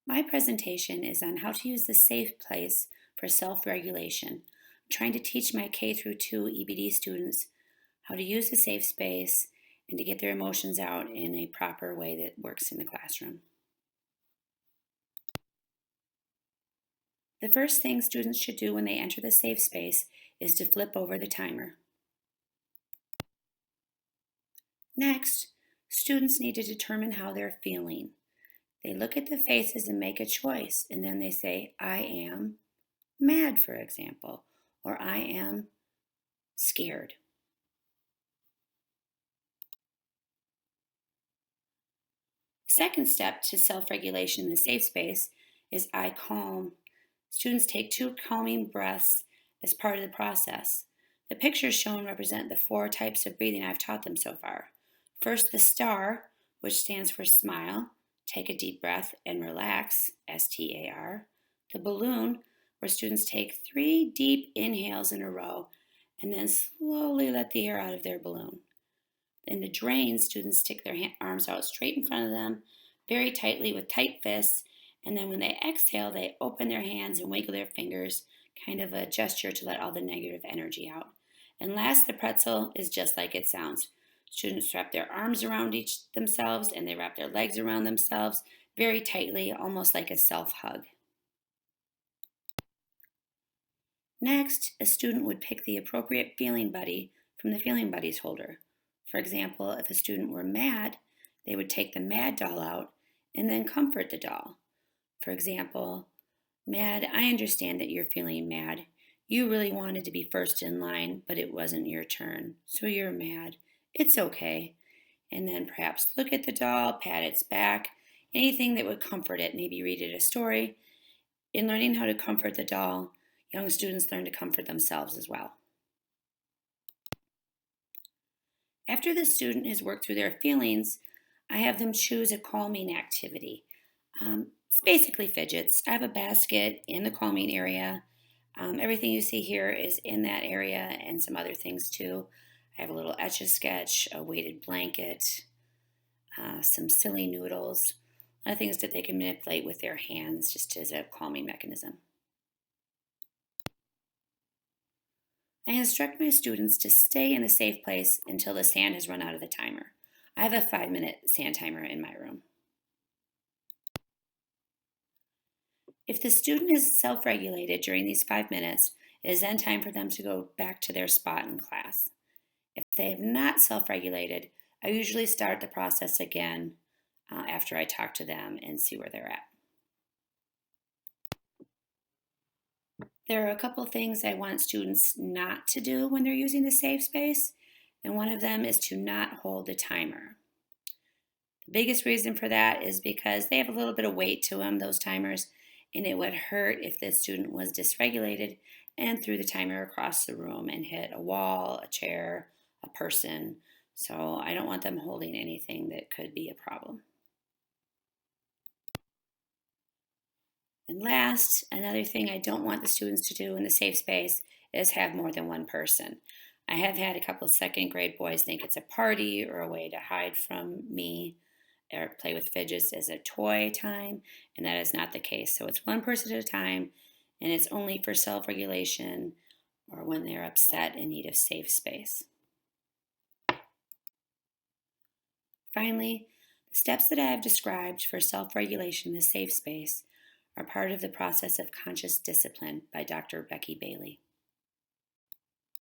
My presentation is on how to use the safe place for self-regulation. I'm trying to teach my K through 2 EBD students how to use the safe space and to get their emotions out in a proper way that works in the classroom. The first thing students should do when they enter the safe space is to flip over the timer. Next, students need to determine how they're feeling. They look at the faces and make a choice, and then they say, I am mad, for example, or I am scared. The second step to self-regulation in the safe space is I calm. Students take 2 calming breaths as part of the process. The pictures shown represent the 4 types of breathing I've taught them so far. First, the star, which stands for smile. Take a deep breath and relax, STAR. The balloon, where students take 3 deep inhales in a row and then slowly let the air out of their balloon. In the drain, students stick their arms out straight in front of them, very tightly with tight fists, and then when they exhale, they open their hands and wiggle their fingers, kind of a gesture to let all the negative energy out. And last, the pretzel is just like it sounds. Students wrap their arms around each themselves and they wrap their legs around themselves very tightly, almost like a self-hug. Next, a student would pick the appropriate feeling buddy from the Feeling Buddies holder. For example, if a student were mad, they would take the mad doll out and then comfort the doll. For example, mad, I understand that you're feeling mad. You really wanted to be first in line, but it wasn't your turn, so you're mad. It's okay. And then perhaps look at the doll, pat its back, anything that would comfort it, maybe read it a story. In learning how to comfort the doll, young students learn to comfort themselves as well. After the student has worked through their feelings, I have them choose a calming activity. It's basically fidgets. I have a basket in the calming area. Everything you see here is in that area and some other things too. I have a little Etch-a-Sketch, a weighted blanket, some silly noodles, other things that they can manipulate with their hands just as a calming mechanism. I instruct my students to stay in a safe place until the sand has run out of the timer. I have a 5-minute sand timer in my room. If the student is self-regulated during these 5 minutes, it is then time for them to go back to their spot in class. If they have not self-regulated, I usually start the process again after I talk to them and see where they're at. There are a couple things I want students not to do when they're using the safe space, and one of them is to not hold the timer. The biggest reason for that is because they have a little bit of weight to them, those timers, and it would hurt if the student was dysregulated and threw the timer across the room and hit a wall, a chair, a person. So I don't want them holding anything that could be a problem. And last, another thing I don't want the students to do in the safe space is have more than one person. I have had a couple of second grade boys think it's a party or a way to hide from me or play with fidgets as a toy time, and that is not the case. So it's one person at a time, and it's only for self-regulation or when they're upset in need of safe space. Finally, the steps that I have described for self-regulation in the safe space are part of the process of conscious discipline by Dr. Becky Bailey.